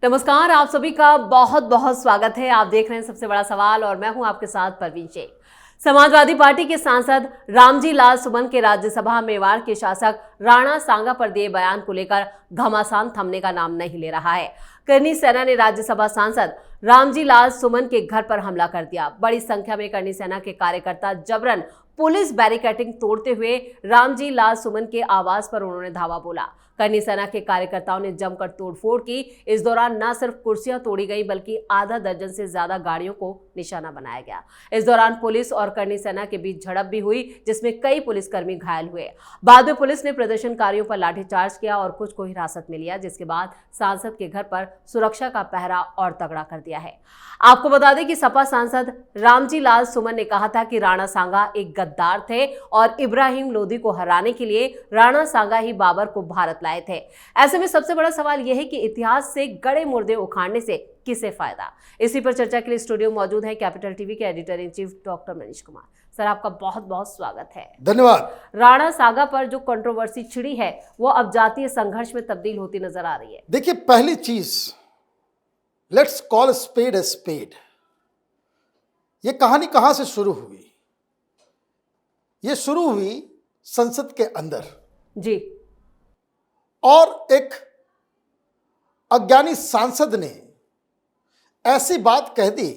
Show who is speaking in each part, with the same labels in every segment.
Speaker 1: नमस्कार, आप सभी का बहुत बहुत स्वागत है। आप देख रहे हैं सबसे बड़ा सवाल और मैं हूं आपके साथ परवीन शेख। समाजवादी पार्टी के सांसद रामजी लाल सुमन के राज्यसभा मेवाड़ के शासक राणा सांगा पर दिए बयान को लेकर घमासान थमने का नाम नहीं ले रहा है। करनी सेना ने राज्यसभा सांसद रामजी लाल सुमन के घर पर हमला कर दिया। बड़ी संख्या में करनी सेना के कार्यकर्ता जबरन पुलिस बैरिकेडिंग तोड़ते हुए रामजी लाल सुमन के आवास पर उन्होंने धावा बोला। करनी सेना के कार्यकर्ताओं ने जमकर तोड़फोड़ की। इस दौरान न सिर्फ कुर्सियां तोड़ी गई बल्कि आधा दर्जन से ज्यादा गाड़ियों को निशाना बनाया गया। इस दौरान पुलिस और करनी सेना के बीच झड़प भी हुई, जिसमें कई पुलिसकर्मी घायल हुए। बाद में पुलिस ने प्रदर्शनकारियों पर लाठीचार्ज किया और कुछ को हिरासत में लिया, जिसके बाद सांसद के घर पर सुरक्षा का पहरा और तगड़ा कर दिया है। आपको बता दें कि सपा सांसद रामजी लाल सुमन ने कहा था कि राणा सांगा एक गद्दार थे और इब्राहिम लोदी को हराने के लिए राणा सांगा ही बाबर को भारत लाए थे। ऐसे में सबसे बड़ा सवाल यह है कि इतिहास से गड़े मुर्दे उखाड़ने से किसे फायदा। इसी पर चर्चा के लिए स्टूडियो मौजूद है कैपिटल टीवी के editor in chief doctor Manish Kumar. Sir, आपका बहुत बहुत स्वागत है।
Speaker 2: धन्यवाद।
Speaker 1: राणा सांगा पर जो कंट्रोवर्सी छिड़ी है वो अब जातीय संघर्ष में तब्दील होती नजर आ रही है।
Speaker 2: देखिए, पहली चीज, let's call spade a spade. ये कहानी कहां से शुरू हुई? ये शुरू हुई संसद के अंदर
Speaker 1: जी।
Speaker 2: और एक अज्ञानी सांसद ने ऐसी बात कह दी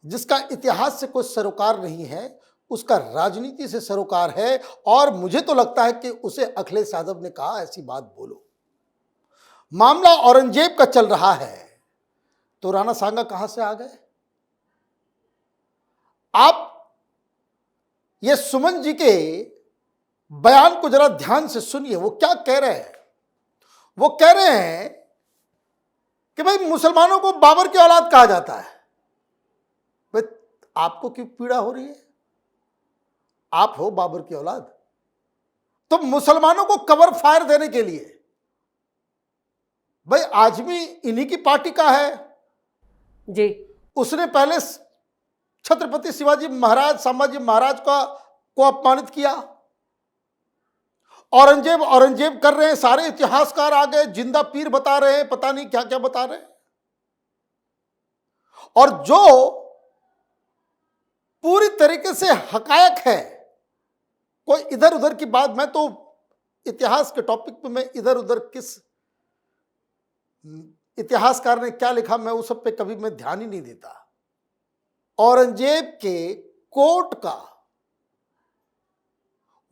Speaker 2: जिसका इतिहास से कोई सरोकार नहीं है, उसका राजनीति से सरोकार है। और मुझे तो लगता है कि उसे अखिलेश यादव ने कहा ऐसी बात बोलो। मामला औरंगजेब का चल रहा है तो राणा सांगा कहां से आ गए? आप ये सुमन जी के बयान को जरा ध्यान से सुनिए। वो क्या कह रहे हैं? वो कह रहे हैं कि भाई मुसलमानों को बाबर की औलाद कहा जाता है। भाई, आपको क्यों पीड़ा हो रही है? आप हो बाबर की औलाद, तो मुसलमानों को कवर फायर देने के लिए भाई आजमी इन्हीं की पार्टी का है
Speaker 1: जी।
Speaker 2: उसने पहले छत्रपति शिवाजी महाराज, संभाजी महाराज को अपमानित किया। औरंगजेब औरंगजेब कर रहे हैं, सारे इतिहासकार आ गए, जिंदा पीर बता रहे हैं, पता नहीं क्या क्या बता रहे हैं। और जो पूरी तरीके से हकायक है, कोई इधर उधर की बात, मैं तो इतिहास के टॉपिक पे मैं इधर उधर किस इतिहासकार ने क्या लिखा मैं उस सब पे कभी मैं ध्यान ही नहीं देता। औरंगजेब के कोर्ट का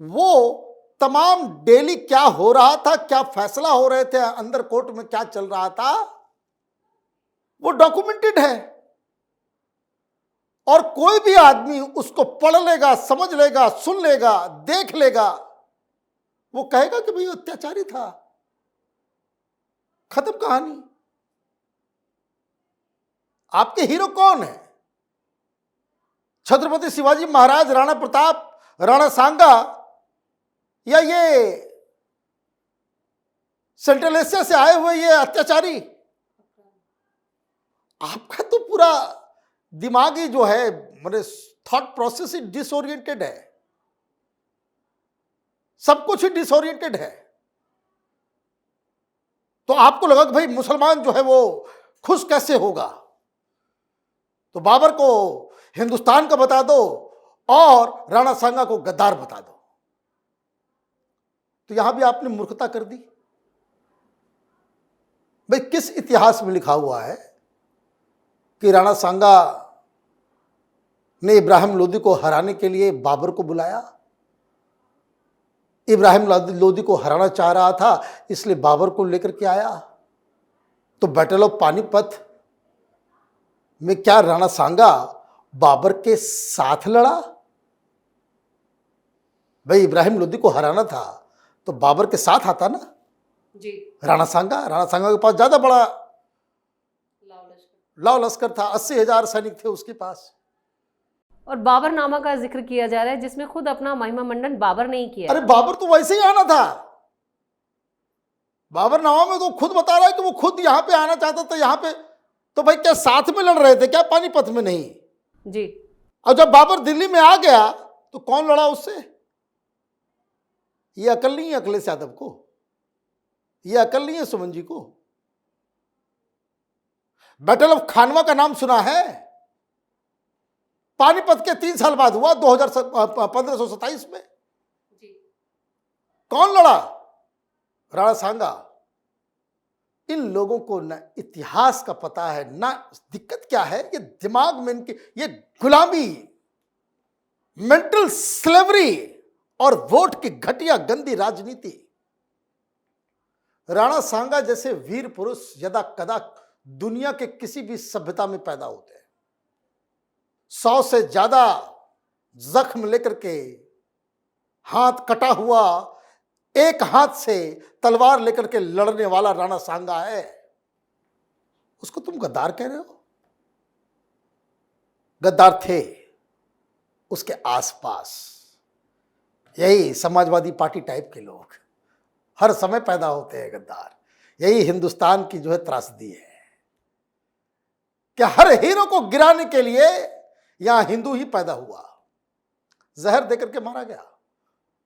Speaker 2: वो तमाम डेली क्या हो रहा था, क्या फैसला हो रहे थे अंदर कोर्ट में, क्या चल रहा था, वो डॉक्यूमेंटेड है। और कोई भी आदमी उसको पढ़ लेगा, समझ लेगा, सुन लेगा, देख लेगा, वो कहेगा कि भाई अत्याचारी था। खत्म कहानी। आपके हीरो कौन है? छत्रपति शिवाजी महाराज, राणा प्रताप, राणा सांगा, या ये सेंट्रल एशिया से आए हुए ये अत्याचारी? आपका तो पूरा दिमागी जो है, मेरे थॉट प्रोसेस ही डिसओरिएंटेड है। सब कुछ ही डिसओरिएंटेड है। तो आपको लगा कि भाई मुसलमान जो है वो खुश कैसे होगा, तो बाबर को हिंदुस्तान का बता दो और राणा सांगा को गद्दार बता दो। तो यहां भी आपने मूर्खता कर दी। भाई, किस इतिहास में लिखा हुआ है कि राणा सांगा ने इब्राहिम लोदी को हराने के लिए बाबर को बुलाया? इब्राहिम लोदी को हराना चाह रहा था, इसलिए बाबर को लेकर के आया। तो बैटल ऑफ पानीपत में क्या राणा सांगा बाबर के साथ लड़ा? भाई, इब्राहिम लोदी को हराना था तो बाबर के साथ आता ना
Speaker 1: जी।
Speaker 2: राणा सांगा के पास ज्यादा बड़ा लाव लश्कर था, 80,000 सैनिक थे उसके पास।
Speaker 1: और बाबरनामा का जिक्र किया जा रहा है जिसमें खुद अपना महिमा मंडन बाबर ने ही किया।
Speaker 2: अरे बाबर तो वैसे ही आना था। बाबरनामा में तो खुद बता रहा है कि वो खुद यहां पे आना चाहता था। यहां पे तो भाई क्या साथ में लड़ रहे थे क्या? पानीपत में नहीं
Speaker 1: जी।
Speaker 2: और जब बाबर दिल्ली में आ गया तो कौन लड़ा उससे? ये अकल नहीं है अखिलेश यादव को, ये अकल नहीं है सुमन जी को। बैटल ऑफ खानवा का नाम सुना है? पानीपत के 3 साल बाद हुआ, 1527 में। कौन लड़ा? राणा सांगा। इन लोगों को न इतिहास का पता है, ना दिक्कत क्या है, ये दिमाग में इनके ये गुलामी, मेंटल स्लेवरी और वोट की घटिया गंदी राजनीति। राणा सांगा जैसे वीर पुरुष यदा कदा दुनिया के किसी भी सभ्यता में पैदा होते हैं। 100 से ज्यादा जख्म लेकर के, हाथ कटा हुआ, एक हाथ से तलवार लेकर के लड़ने वाला राणा सांगा है। उसको तुम गद्दार कह रहे हो? गद्दार थे उसके आसपास यही समाजवादी पार्टी टाइप के लोग, हर समय पैदा होते हैं गद्दार। यही हिंदुस्तान की जो है त्रासदी है कि हर हीरो को गिराने के लिए यहां हिंदू ही पैदा हुआ, जहर देकर के मारा गया।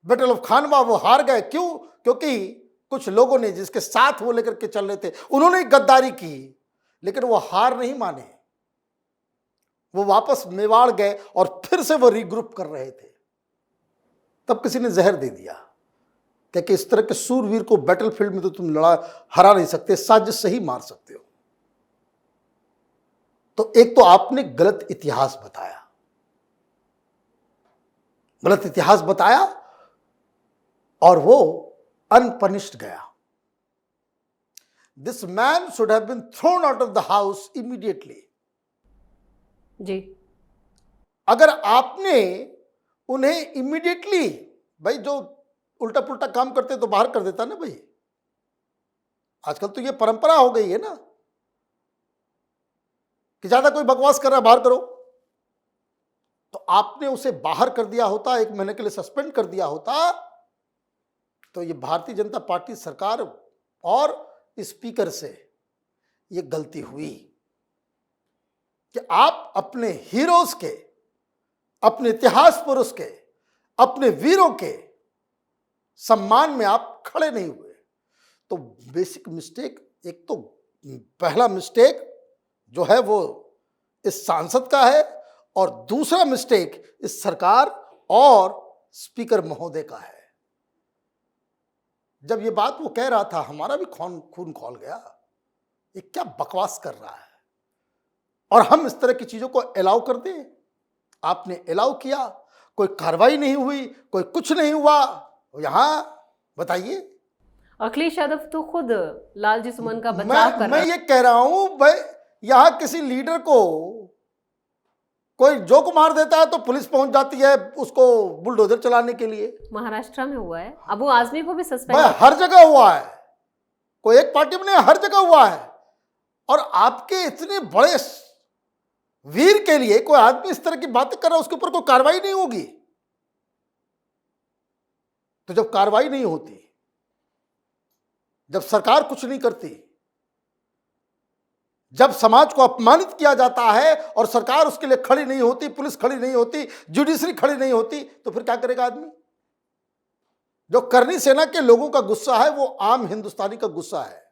Speaker 2: बैटल ऑफ खानवा वो हार गए, क्यों? क्योंकि कुछ लोगों ने, जिसके साथ वो लेकर के चल रहे थे, उन्होंने गद्दारी की, लेकिन वो हार नहीं माने। वो वापस मेवाड़ गए और फिर से वो रीग्रुप कर रहे थे। तब किसी ने जहर दे दिया कि इस तरह के सूरवीर को बैटलफील्ड में तो तुम हरा नहीं सकते, साजिश से ही मार सकते हो। तो एक तो आपने गलत इतिहास बताया, गलत इतिहास बताया और वो अनपनिश्ड गया। This man should have been thrown out of the house immediately.
Speaker 1: जी,
Speaker 2: अगर आपने उन्हें इमीडिएटली, भाई जो उल्टा पुल्टा काम करते तो बाहर कर देता ना भाई। आजकल तो ये परंपरा हो गई है ना कि ज्यादा कोई बकवास कर रहा है बाहर करो। तो आपने उसे बाहर कर दिया होता, 1 महीने के लिए सस्पेंड कर दिया होता, तो ये भारतीय जनता पार्टी सरकार और स्पीकर से ये गलती हुई कि आप अपने हीरोज के, अपने इतिहास पुरुष के, अपने वीरों के सम्मान में आप खड़े नहीं हुए। तो बेसिक मिस्टेक, एक तो पहला मिस्टेक जो है वो इस सांसद का है, और दूसरा मिस्टेक इस सरकार और स्पीकर महोदय का है। जब ये बात वो कह रहा था, हमारा भी खून खौल गया, ये क्या बकवास कर रहा है, और हम इस तरह की चीजों को अलाउ कर दें। आपने अलाउ किया, कोई कार्रवाई नहीं हुई, कोई कुछ नहीं हुआ। यहां बताइए,
Speaker 1: अखिलेश यादव तो खुद लालजी सुमन का बचाव कर रहे
Speaker 2: मैं ये कह रहा हूं भाई, यहां किसी लीडर को कोई जोक मार देता है तो पुलिस पहुंच जाती है उसको बुलडोजर चलाने के लिए।
Speaker 1: महाराष्ट्र में हुआ है, अबू आजमी को भी सस्पेंड।
Speaker 2: हर जगह हुआ है, कोई एक पार्टी में नहीं, हर जगह हुआ है। और आपके इतने बड़े वीर के लिए कोई आदमी इस तरह की बातें कर रहा है, उसके ऊपर कोई कार्रवाई नहीं होगी। तो जब कार्रवाई नहीं होती, जब सरकार कुछ नहीं करती, जब समाज को अपमानित किया जाता है और सरकार उसके लिए खड़ी नहीं होती, पुलिस खड़ी नहीं होती, जुडिशरी खड़ी नहीं होती, तो फिर क्या करेगा आदमी? जो करनी सेना के लोगों का गुस्सा है वो आम हिंदुस्तानी का गुस्सा है।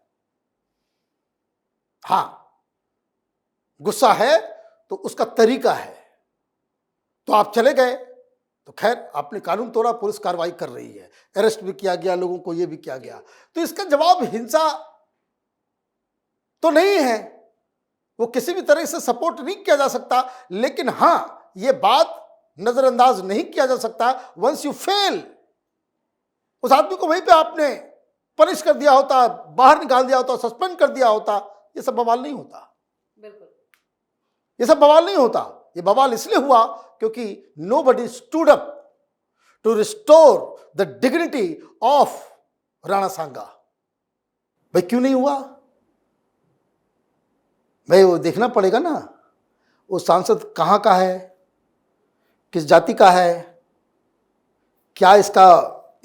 Speaker 2: हां, गुस्सा है तो उसका तरीका है। तो आप चले गए तो खैर, आपने कानून तोड़ा, पुलिस कार्रवाई कर रही है, अरेस्ट भी किया गया, लोगों को यह भी किया गया। तो इसका जवाब हिंसा तो नहीं है, वो किसी भी तरह से सपोर्ट नहीं किया जा सकता। लेकिन हां, यह बात नजरअंदाज नहीं किया जा सकता, वंस यू फेल, उस आदमी को वहीं पे आपने पनिश कर दिया होता, बाहर निकाल दिया होता, सस्पेंड कर दिया होता, ये सब बवाल नहीं होता।
Speaker 1: बिल्कुल,
Speaker 2: ये सब बवाल नहीं होता। ये बवाल इसलिए हुआ क्योंकि nobody stood up to restore the dignity of Rana सांगा। भाई क्यों नहीं हुआ? भाई वो देखना पड़ेगा ना, वो सांसद कहाँ का है, किस जाति का है, क्या इसका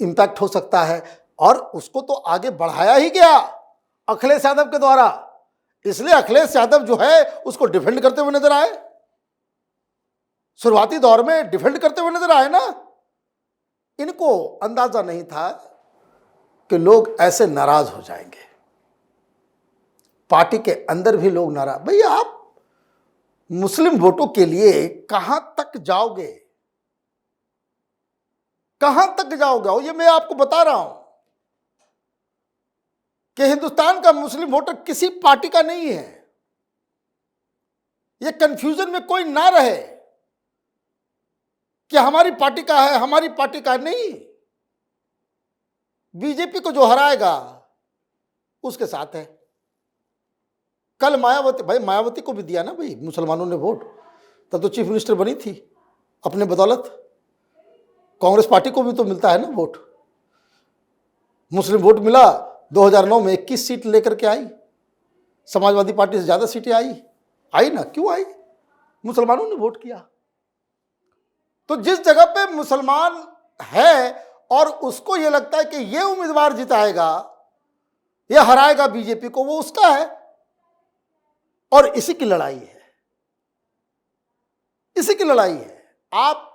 Speaker 2: इंपैक्ट हो सकता है। और उसको तो आगे बढ़ाया ही गया अखिलेश यादव के द्वारा, इसलिए अखिलेश यादव जो है उसको डिफेंड करते हुए नजर आए, शुरुआती दौर में डिफेंड करते हुए नजर आए ना। इनको अंदाजा नहीं था कि लोग ऐसे नाराज हो जाएंगे। पार्टी के अंदर भी लोग नाराज। भैया आप मुस्लिम वोटों के लिए कहां तक जाओगे, कहां तक जाओगे? और ये मैं आपको बता रहा हूं कि हिंदुस्तान का मुस्लिम वोटर किसी पार्टी का नहीं है। ये कंफ्यूजन में कोई ना रहे कि हमारी पार्टी का है, हमारी पार्टी का नहीं। बीजेपी को जो हराएगा उसके साथ है। कल मायावती, भाई मायावती को भी दिया ना भाई मुसलमानों ने वोट, तब तो चीफ मिनिस्टर बनी थी अपने बदौलत। कांग्रेस पार्टी को भी तो मिलता है ना वोट। मुस्लिम वोट मिला, 2009 में 21 सीट लेकर के आई, समाजवादी पार्टी से ज्यादा सीटें आई ना। क्यों आई? मुसलमानों ने वोट किया। तो जिस जगह पे मुसलमान है और उसको यह लगता है कि ये उम्मीदवार जिताएगा, ये हराएगा बीजेपी को, वो उसका है। और इसी की लड़ाई है, इसी की लड़ाई है। आप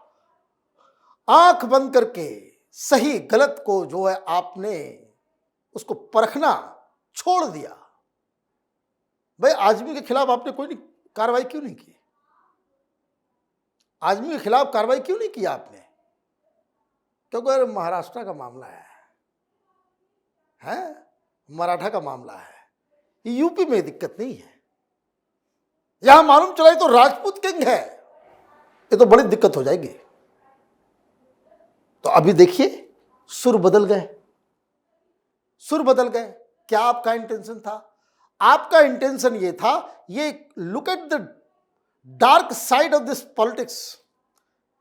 Speaker 2: आंख बंद करके सही गलत को जो है आपने उसको परखना छोड़ दिया। भाई आजमी के खिलाफ आपने कोई कार्रवाई क्यों नहीं की? आजमी के खिलाफ कार्रवाई क्यों नहीं किया आपने? क्योंकि महाराष्ट्र का मामला है, मराठा का मामला है। यूपी में दिक्कत नहीं है। यहां मालूम चला तो राजपूत किंग है, ये तो बड़ी दिक्कत हो जाएगी। तो अभी देखिए सुर बदल गए, सुर बदल गए। क्या आपका इंटेंशन था? आपका इंटेंशन ये था, ये look at the dark side of this politics,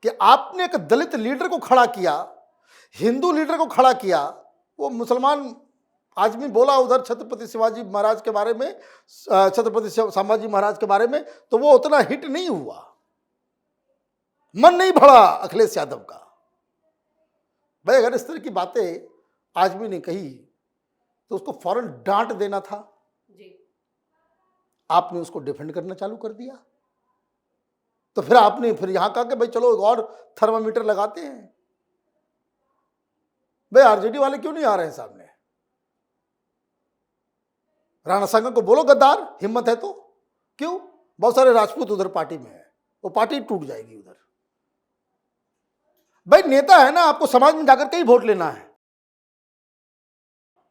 Speaker 2: कि आपने एक दलित लीडर को खड़ा किया, हिंदू लीडर को खड़ा किया। वो मुसलमान आदमी बोला उधर छत्रपति शिवाजी महाराज के बारे में, छत्रपति संभाजी महाराज के बारे में, तो वो उतना हिट नहीं हुआ, मन नहीं भरा अखिलेश यादव का। भाई अगर इस तरह की बातें आजमी ने कही तो उसको फौरन डांट देना था जी। आपने उसको डिफेंड करना चालू कर दिया। तो फिर आपने फिर यहां कहा कि भाई चलो और थर्मामीटर लगाते हैं। भाई आरजेडी वाले क्यों नहीं आ रहे हैं सामने? राणा सांगा को बोलो गद्दार, हिम्मत है तो। क्यों? बहुत सारे राजपूत उधर पार्टी में है, वो पार्टी टूट जाएगी उधर। भाई नेता है ना, आपको समाज में जाकर के ही वोट लेना है।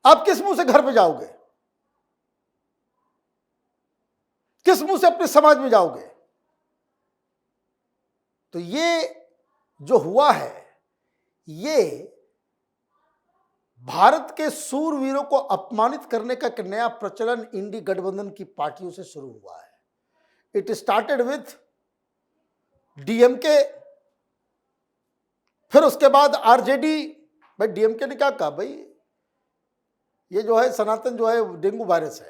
Speaker 2: आप किस मुंह से घर पे जाओगे? किस मुंह से अपने समाज में जाओगे? तो ये जो हुआ है, ये भारत के सूरवीरों को अपमानित करने का एक नया प्रचलन इंडी गठबंधन की पार्टियों से शुरू हुआ है। इट स्टार्टेड विथ डीएमके, फिर उसके बाद आरजेडी। भाई डीएमके ने क्या कहा? भाई ये जो है सनातन जो है डेंगू वायरस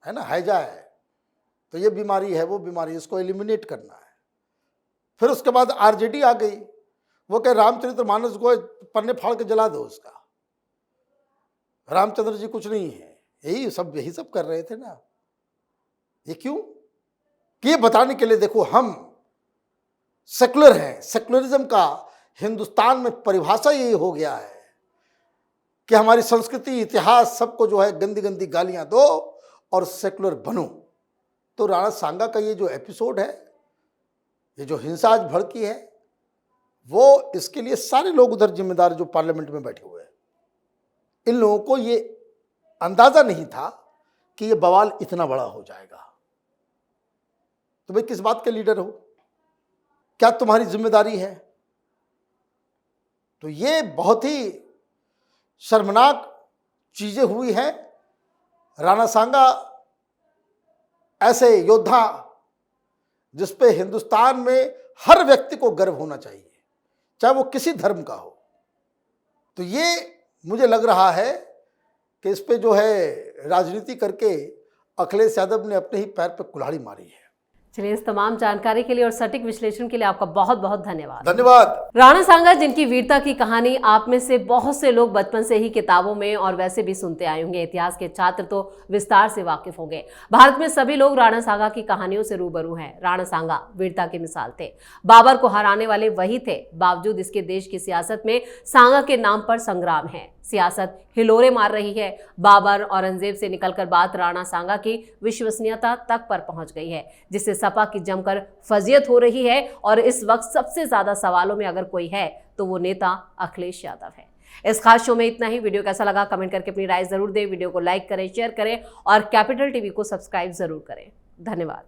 Speaker 2: है ना, हैजा है, तो ये बीमारी है, वो बीमारी, इसको एलिमिनेट करना है। फिर उसके बाद आरजेडी आ गई, वो कहे रामचरितमानस को पन्ने फाड़ के जला दो उसका, रामचंद्र जी कुछ नहीं है। यही सब कर रहे थे ना। ये क्यों? कि ये बताने के लिए देखो हम सेकुलर हैं। सेकुलरिज्म का हिंदुस्तान में परिभाषा यही हो गया है कि हमारी संस्कृति, इतिहास, सबको जो है गंदी गंदी गालियां दो और सेकुलर बनो। तो राणा सांगा का ये जो एपिसोड है, ये जो हिंसा आज भड़की है, वो इसके लिए सारे लोग उधर जिम्मेदार जो पार्लियामेंट में बैठे हुए हैं, इन लोगों को ये अंदाजा नहीं था कि ये बवाल इतना बड़ा हो जाएगा। तो भाई किस बात के लीडर हो? क्या तुम्हारी जिम्मेदारी है? तो ये बहुत ही शर्मनाक चीजें हुई हैं। राणा सांगा ऐसे योद्धा जिस पे हिंदुस्तान में हर व्यक्ति को गर्व होना चाहिए, चाहे वो किसी धर्म का हो। तो ये मुझे लग रहा है कि इस पे जो है राजनीति करके अखिलेश यादव ने अपने ही पैर पे कुल्हाड़ी मारी है।
Speaker 1: चलिए, इस तमाम जानकारी के लिए और सटीक विश्लेषण के लिए आपका बहुत बहुत धन्यवाद।
Speaker 2: धन्यवाद।
Speaker 1: राणा सांगा, जिनकी वीरता की कहानी आप में से बहुत से लोग बचपन से ही किताबों में और वैसे भी सुनते आए होंगे। इतिहास के छात्र तो विस्तार से वाकिफ होंगे। भारत में सभी लोग राणा सांगा की कहानियों से रूबरू हैं। राणा सांगा वीरता की मिसाल थे। बाबर को हराने वाले वही थे। बावजूद इसके देश की सियासत में सांगा के नाम पर संग्राम है। सियासत हिलोरे मार रही है। बाबर औरंगजेब से निकलकर बात राणा सांगा की विश्वसनीयता तक पर पहुंच गई है, जिससे सपा की जमकर फजीयत हो रही है। और इस वक्त सबसे ज्यादा सवालों में अगर कोई है तो वो नेता अखिलेश यादव है। इस खास शो में इतना ही। वीडियो कैसा लगा कमेंट करके अपनी राय जरूर दें। वीडियो को लाइक करें, शेयर करें और कैपिटल टीवी को सब्सक्राइब जरूर करें। धन्यवाद।